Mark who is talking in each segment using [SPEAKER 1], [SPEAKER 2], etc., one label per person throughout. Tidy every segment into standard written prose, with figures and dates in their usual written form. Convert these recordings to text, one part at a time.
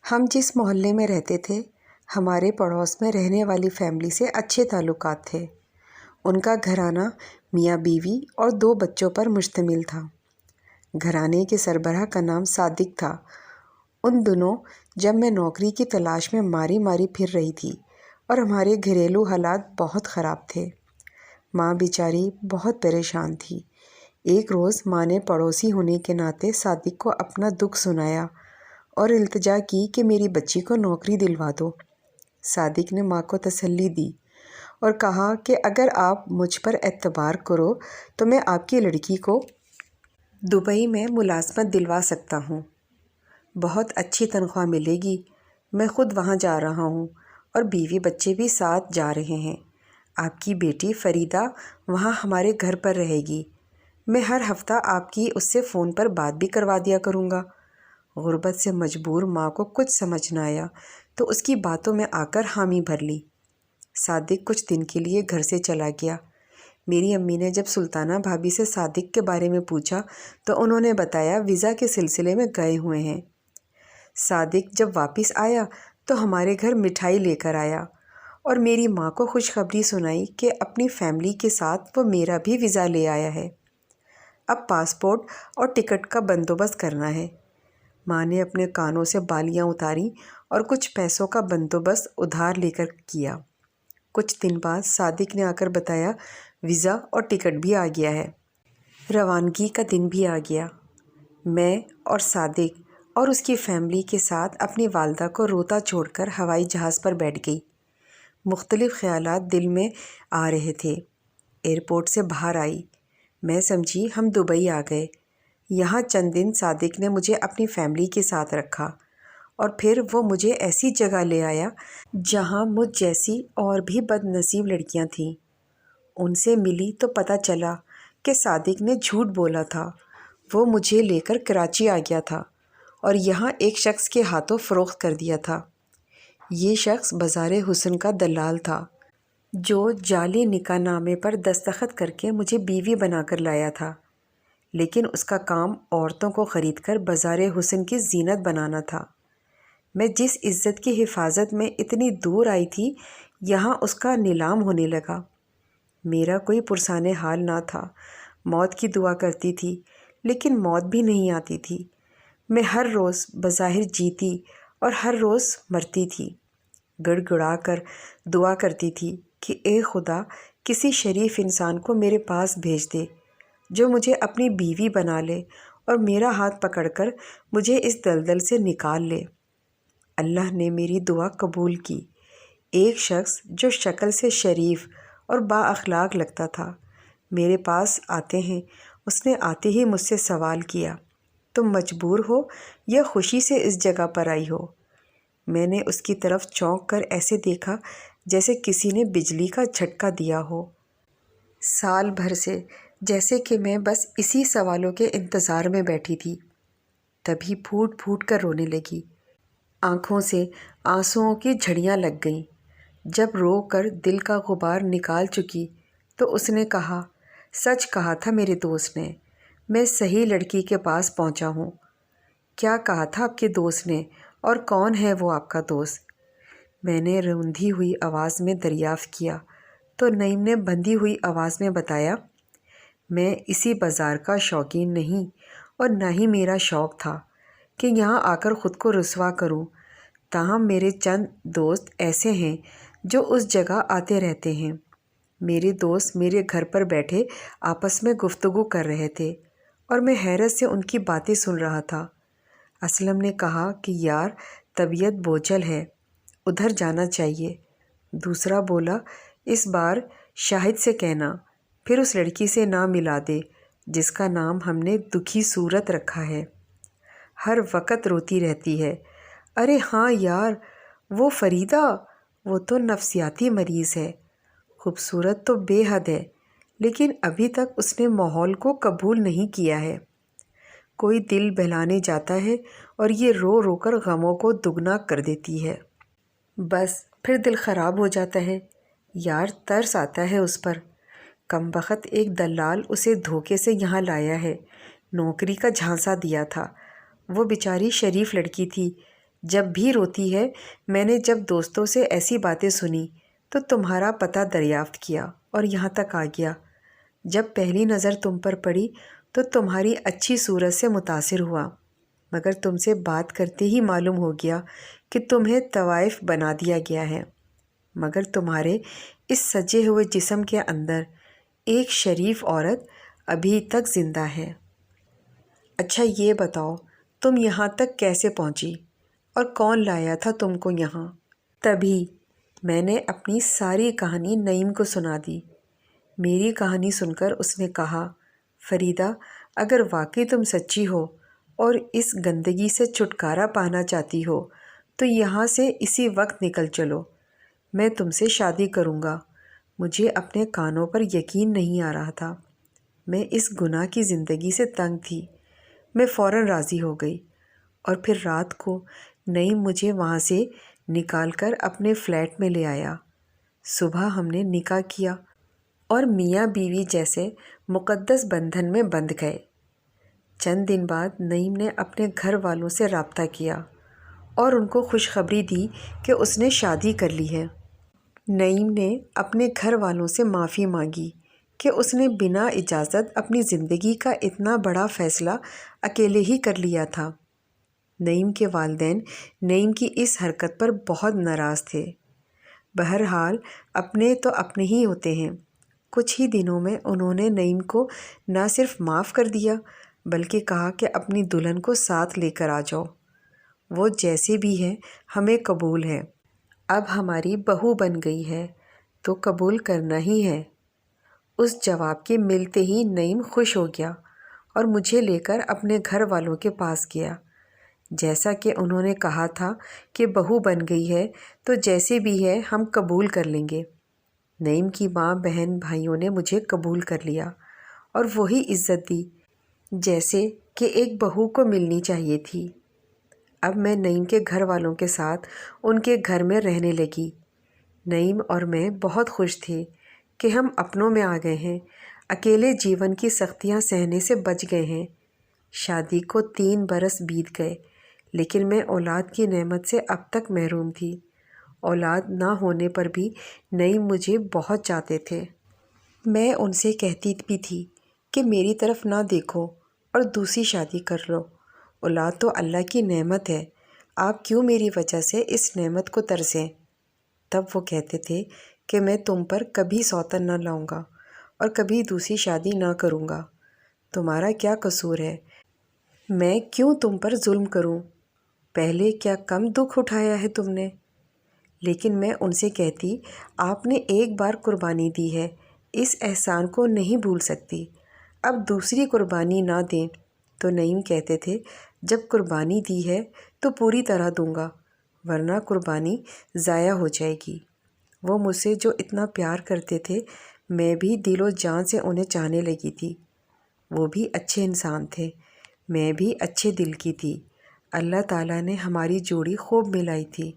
[SPEAKER 1] ہم جس محلے میں رہتے تھے ہمارے پڑوس میں رہنے والی فیملی سے اچھے تعلقات تھے۔ ان کا گھرانہ میاں بیوی اور 2 بچوں پر مشتمل تھا۔ گھرانے کے سربراہ کا نام صادق تھا۔ ان دنوں جب میں نوکری کی تلاش میں ماری ماری پھر رہی تھی اور ہمارے گھریلو حالات بہت خراب تھے، ماں بیچاری بہت پریشان تھی۔ ایک روز ماں نے پڑوسی ہونے کے ناطے صادق کو اپنا دکھ سنایا اور التجا کی کہ میری بچی کو نوکری دلوا دو۔ صادق نے ماں کو تسلی دی اور کہا کہ اگر آپ مجھ پر اعتبار کرو تو میں آپ کی لڑکی کو دبئی میں ملازمت دلوا سکتا ہوں۔ بہت اچھی تنخواہ ملے گی۔ میں خود وہاں جا رہا ہوں اور بیوی بچے بھی ساتھ جا رہے ہیں۔ آپ کی بیٹی فریدہ وہاں ہمارے گھر پر رہے گی۔ میں ہر ہفتہ آپ کی اس سے فون پر بات بھی کروا دیا کروں گا۔ غربت سے مجبور ماں کو کچھ سمجھ نہ آیا تو اس کی باتوں میں آ کر حامی بھر لی۔ صادق کچھ دن کے لیے گھر سے چلا گیا۔ میری امی نے جب سلطانہ بھابھی سے صادق کے بارے میں پوچھا تو انہوں نے بتایا ویزا کے سلسلے میں گئے ہوئے ہیں۔ صادق جب واپس آیا تو ہمارے گھر مٹھائی لے کر آیا اور میری ماں کو خوشخبری سنائی کہ اپنی فیملی کے ساتھ وہ میرا بھی ویزا لے آیا ہے۔ اب پاسپورٹ اور ٹکٹ کا بندوبست کرنا ہے۔ ماں نے اپنے کانوں سے بالیاں اتاریں اور کچھ پیسوں کا بندوبست ادھار لے کر کیا۔ کچھ دن بعد صادق نے آ کر بتایا ویزا اور ٹکٹ بھی آ گیا ہے۔ روانگی کا دن بھی آ گیا۔ میں اور صادق اور اس کی فیملی کے ساتھ اپنی والدہ کو روتا چھوڑ کر ہوائی جہاز پر بیٹھ گئی۔ مختلف خیالات دل میں آ رہے تھے۔ ایئرپورٹ سے باہر آئی، میں سمجھی ہم دبئی آ گئے۔ یہاں چند دن صادق نے مجھے اپنی فیملی کے ساتھ رکھا اور پھر وہ مجھے ایسی جگہ لے آیا جہاں مجھ جیسی اور بھی بد نصیب لڑکیاں تھیں۔ ان سے ملی تو پتہ چلا کہ صادق نے جھوٹ بولا تھا۔ وہ مجھے لے کر کراچی آ گیا تھا اور یہاں ایک شخص کے ہاتھوں فروخت کر دیا تھا۔ یہ شخص بازار حسن کا دلال تھا جو جعلی نکاح نامے پر دستخط کر کے مجھے بیوی بنا کر لایا تھا، لیکن اس کا کام عورتوں کو خرید کر بازار حسن کی زینت بنانا تھا۔ میں جس عزت کی حفاظت میں اتنی دور آئی تھی یہاں اس کا نیلام ہونے لگا۔ میرا کوئی پرسان حال نہ تھا۔ موت کی دعا کرتی تھی لیکن موت بھی نہیں آتی تھی۔ میں ہر روز بظاہر جیتی اور ہر روز مرتی تھی۔ گڑ گڑا کر دعا کرتی تھی کہ اے خدا کسی شریف انسان کو میرے پاس بھیج دے جو مجھے اپنی بیوی بنا لے اور میرا ہاتھ پکڑ کر مجھے اس دلدل سے نکال لے۔ اللہ نے میری دعا قبول کی۔ ایک شخص جو شکل سے شریف اور با اخلاق لگتا تھا میرے پاس آتے ہیں۔ اس نے آتے ہی مجھ سے سوال کیا، تم مجبور ہو یا خوشی سے اس جگہ پر آئی ہو؟ میں نے اس کی طرف چونک کر ایسے دیکھا جیسے کسی نے بجلی کا جھٹکا دیا ہو۔ سال بھر سے جیسے کہ میں بس اسی سوالوں کے انتظار میں بیٹھی تھی۔ تبھی پھوٹ پھوٹ کر رونے لگی۔ آنکھوں سے آنسوؤں کی جھڑیاں لگ گئیں۔ جب رو کر دل کا غبار نکال چکی تو اس نے کہا، سچ کہا تھا میرے دوست نے، میں صحیح لڑکی کے پاس پہنچا ہوں۔ کیا کہا تھا آپ کے دوست نے اور کون ہے وہ آپ کا دوست؟ میں نے روندھی ہوئی آواز میں دریافت کیا تو نعیم نے بندھی ہوئی آواز میں بتایا، میں اسی بازار کا شوقین نہیں اور نہ ہی میرا شوق تھا کہ یہاں آ کر خود کو رسوا کروں، تاہم میرے چند دوست ایسے ہیں جو اس جگہ آتے رہتے ہیں۔ میرے دوست میرے گھر پر بیٹھے آپس میں گفتگو کر رہے تھے اور میں حیرت سے ان کی باتیں سن رہا تھا۔ اسلم نے کہا کہ یار طبیعت بوجھل ہے، ادھر جانا چاہیے۔ دوسرا بولا، اس بار شاہد سے کہنا پھر اس لڑکی سے نہ ملا دے جس کا نام ہم نے دکھی صورت رکھا ہے، ہر وقت روتی رہتی ہے۔ ارے ہاں یار، وہ فریدہ، وہ تو نفسیاتی مریض ہے۔ خوبصورت تو بے حد ہے لیکن ابھی تک اس نے ماحول کو قبول نہیں کیا ہے۔ کوئی دل بہلانے جاتا ہے اور یہ رو رو کر غموں کو دگنا کر دیتی ہے۔ بس پھر دل خراب ہو جاتا ہے۔ یار ترس آتا ہے اس پر۔ کمبخت ایک دلال اسے دھوکے سے یہاں لایا ہے، نوکری کا جھانسا دیا تھا۔ وہ بیچاری شریف لڑکی تھی جب بھی روتی ہے، میں نے جب دوستوں سے ایسی باتیں سنی تو تمہارا پتہ دریافت کیا اور یہاں تک آ گیا۔ جب پہلی نظر تم پر پڑی تو تمہاری اچھی صورت سے متاثر ہوا، مگر تم سے بات کرتے ہی معلوم ہو گیا کہ تمہیں طوائف بنا دیا گیا ہے، مگر تمہارے اس سجے ہوئے جسم کے اندر ایک شریف عورت ابھی تک زندہ ہے۔ اچھا یہ بتاؤ، تم یہاں تک کیسے پہنچی اور کون لایا تھا تم کو یہاں؟ تبھی میں نے اپنی ساری کہانی نعیم کو سنا دی۔ میری کہانی سن کر اس نے کہا، فریدہ، اگر واقعی تم سچی ہو اور اس گندگی سے چھٹکارا پانا چاہتی ہو تو یہاں سے اسی وقت نکل چلو، میں تم سے شادی کروں گا۔ مجھے اپنے کانوں پر یقین نہیں آ رہا تھا، میں اس گناہ کی زندگی سے تنگ تھی۔ میں فوراً راضی ہو گئی اور پھر رات کو نعیم مجھے وہاں سے نکال کر اپنے فلیٹ میں لے آیا۔ صبح ہم نے نکاح کیا اور میاں بیوی جیسے مقدس بندھن میں بندھ گئے۔ چند دن بعد نعیم نے اپنے گھر والوں سے رابطہ کیا اور ان کو خوشخبری دی کہ اس نے شادی کر لی ہے۔ نعیم نے اپنے گھر والوں سے معافی مانگی کہ اس نے بنا اجازت اپنی زندگی کا اتنا بڑا فیصلہ اکیلے ہی کر لیا تھا۔ نعیم کے والدین نعیم کی اس حرکت پر بہت ناراض تھے۔ بہرحال اپنے تو اپنے ہی ہوتے ہیں۔ کچھ ہی دنوں میں انہوں نے نعیم کو نہ صرف معاف کر دیا بلکہ کہا کہ اپنی دلہن کو ساتھ لے کر آ جاؤ، وہ جیسے بھی ہے ہمیں قبول ہے، اب ہماری بہو بن گئی ہے تو قبول کرنا ہی ہے۔ اس جواب کے ملتے ہی نعیم خوش ہو گیا اور مجھے لے کر اپنے گھر والوں کے پاس گیا۔ جیسا کہ انہوں نے کہا تھا کہ بہو بن گئی ہے تو جیسے بھی ہے ہم قبول کر لیں گے۔ نعیم کی ماں، بہن، بھائیوں نے مجھے قبول کر لیا اور وہی عزت دی جیسے کہ ایک بہو کو ملنی چاہیے تھی۔ اب میں نعیم کے گھر والوں کے ساتھ ان کے گھر میں رہنے لگی۔ نعیم اور میں بہت خوش تھے کہ ہم اپنوں میں آ گئے ہیں، اکیلے جیون کی سختیاں سہنے سے بچ گئے ہیں۔ شادی کو 3 برس بیت گئے لیکن میں اولاد کی نعمت سے اب تک محروم تھی۔ اولاد نہ ہونے پر بھی نعیم مجھے بہت چاہتے تھے۔ میں ان سے کہتی بھی تھی کہ میری طرف نہ دیکھو اور دوسری شادی کر لو، اولاد تو اللہ کی نعمت ہے، آپ کیوں میری وجہ سے اس نعمت کو ترسیں؟ تب وہ کہتے تھے کہ میں تم پر کبھی سوتن نہ لاؤں گا اور کبھی دوسری شادی نہ کروں گا، تمہارا کیا قصور ہے؟ میں کیوں تم پر ظلم کروں؟ پہلے کیا کم دکھ اٹھایا ہے تم نے؟ لیکن میں ان سے کہتی، آپ نے ایک بار قربانی دی ہے، اس احسان کو نہیں بھول سکتی، اب دوسری قربانی نہ دیں۔ تو نعیم کہتے تھے، جب قربانی دی ہے تو پوری طرح دوں گا ورنہ قربانی ضائع ہو جائے گی۔ وہ مجھ سے جو اتنا پیار کرتے تھے، میں بھی دل و جان سے انہیں چاہنے لگی تھی۔ وہ بھی اچھے انسان تھے، میں بھی اچھے دل کی تھی۔ اللہ تعالیٰ نے ہماری جوڑی خوب ملائی تھی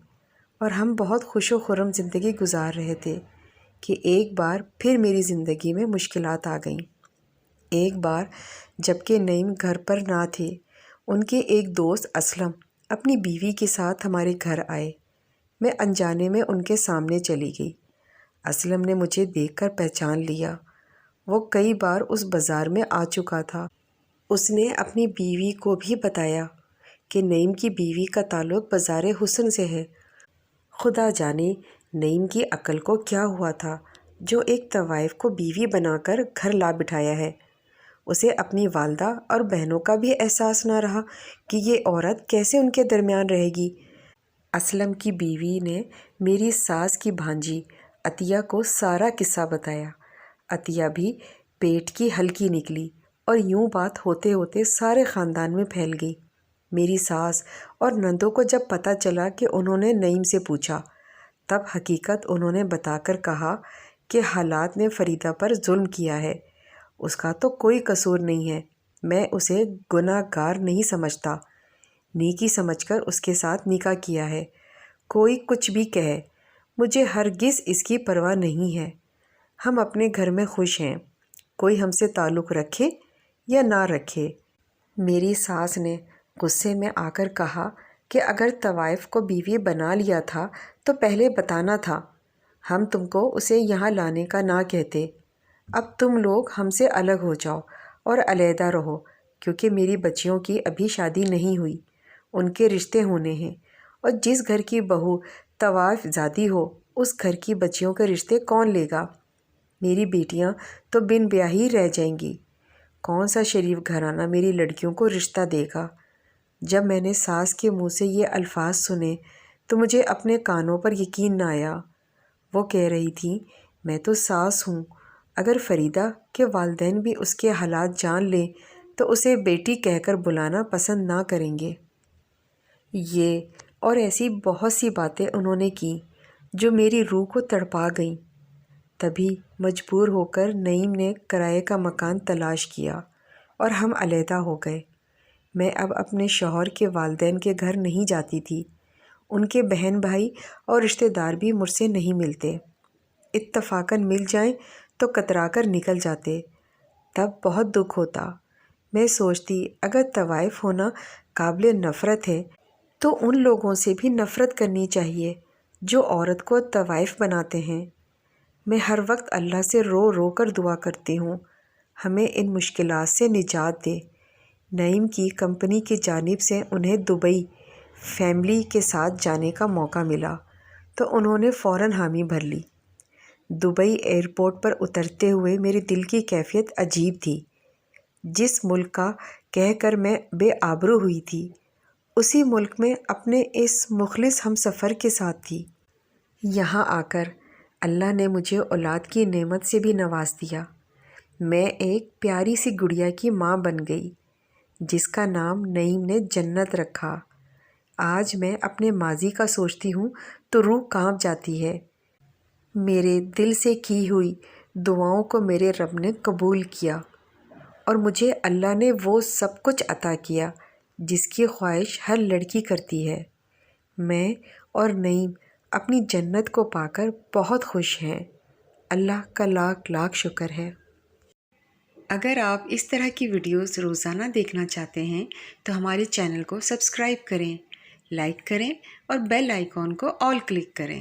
[SPEAKER 1] اور ہم بہت خوش و خرم زندگی گزار رہے تھے کہ ایک بار پھر میری زندگی میں مشکلات آ گئیں۔ ایک بار جب کہ نعیم گھر پر نہ تھے، ان کے ایک دوست اسلم اپنی بیوی کے ساتھ ہمارے گھر آئے۔ میں انجانے میں ان کے سامنے چلی گئی۔ اسلم نے مجھے دیکھ کر پہچان لیا۔ وہ کئی بار اس بازار میں آ چکا تھا۔ اس نے اپنی بیوی کو بھی بتایا کہ نعیم کی بیوی کا تعلق بازار حسن سے ہے۔ خدا جانے نعیم کی عقل کو کیا ہوا تھا جو ایک طوائف کو بیوی بنا کر گھر لا بٹھایا ہے۔ اسے اپنی والدہ اور بہنوں کا بھی احساس نہ رہا کہ یہ عورت کیسے ان کے درمیان رہے گی۔ اسلم کی بیوی نے میری ساس کی بھانجی عطیہ کو سارا قصہ بتایا۔ عطیہ بھی پیٹ کی ہلکی نکلی اور یوں بات ہوتے ہوتے سارے خاندان میں پھیل گئی۔ میری ساس اور نندوں کو جب پتہ چلا کہ انہوں نے نعیم سے پوچھا، تب حقیقت انہوں نے بتا کر کہا کہ حالات نے فریدہ پر ظلم کیا ہے، اس کا تو کوئی قصور نہیں ہے، میں اسے گناہ گار نہیں سمجھتا، نیکی سمجھ کر اس کے ساتھ نکاح کیا ہے۔ کوئی کچھ بھی کہے، مجھے ہرگز اس کی پرواہ نہیں ہے، ہم اپنے گھر میں خوش ہیں، کوئی ہم سے تعلق رکھے یا نہ رکھے۔ میری ساس نے غصے میں آ کر کہا کہ اگر طوائف کو بیوی بنا لیا تھا تو پہلے بتانا تھا، ہم تم کو اسے یہاں لانے کا نہ کہتے۔ اب تم لوگ ہم سے الگ ہو جاؤ اور علیحدہ رہو، کیونکہ میری بچیوں کی ابھی شادی نہیں ہوئی، ان کے رشتے ہونے ہیں، اور جس گھر کی بہو طوائف زادی ہو اس گھر کی بچیوں کے رشتے کون لے گا؟ میری بیٹیاں تو بن بیاہی رہ جائیں گی، کون سا شریف گھرانہ میری لڑکیوں کو رشتہ دے گا؟ جب میں نے ساس کے منہ سے یہ الفاظ سنے تو مجھے اپنے کانوں پر یقین نہ آیا۔ وہ کہہ رہی تھیں، میں تو ساس ہوں، اگر فریدہ کے والدین بھی اس کے حالات جان لیں تو اسے بیٹی کہہ کر بلانا پسند نہ کریں گے۔ یہ اور ایسی بہت سی باتیں انہوں نے کیں جو میری روح کو تڑپا گئیں۔ تبھی مجبور ہو کر نعیم نے کرائے کا مکان تلاش کیا اور ہم علیحدہ ہو گئے۔ میں اب اپنے شوہر کے والدین کے گھر نہیں جاتی تھی، ان کے بہن بھائی اور رشتہ دار بھی مجھ سے نہیں ملتے، اتفاقاً مل جائیں تو کترا کر نکل جاتے، تب بہت دکھ ہوتا۔ میں سوچتی اگر طوائف ہونا قابل نفرت ہے تو ان لوگوں سے بھی نفرت کرنی چاہیے جو عورت کو طوائف بناتے ہیں۔ میں ہر وقت اللہ سے رو رو کر دعا کرتی ہوں ہمیں ان مشکلات سے نجات دے۔ نعیم کی کمپنی کی جانب سے انہیں دبئی فیملی کے ساتھ جانے کا موقع ملا تو انہوں نے فوراً حامی بھر لی۔ دبئی ایئرپورٹ پر اترتے ہوئے میرے دل کی کیفیت عجیب تھی۔ جس ملک کا کہہ کر میں بے آبرو ہوئی تھی، اسی ملک میں اپنے اس مخلص ہم سفر کے ساتھ تھی۔ یہاں آ کر اللہ نے مجھے اولاد کی نعمت سے بھی نواز دیا۔ میں ایک پیاری سی گڑیا کی ماں بن گئی جس کا نام نعیم نے جنت رکھا۔ آج میں اپنے ماضی کا سوچتی ہوں تو روح کانپ جاتی ہے۔ میرے دل سے کی ہوئی دعاؤں کو میرے رب نے قبول کیا اور مجھے اللہ نے وہ سب کچھ عطا کیا جس کی خواہش ہر لڑکی کرتی ہے۔ میں اور نعیم اپنی جنت کو پا کر بہت خوش ہیں۔ اللہ کا لاکھ لاکھ شکر ہے۔ اگر آپ اس طرح کی ویڈیوز روزانہ دیکھنا چاہتے ہیں تو ہمارے چینل کو سبسکرائب کریں، لائک کریں اور بیل آئیکن کو آل کلک کریں۔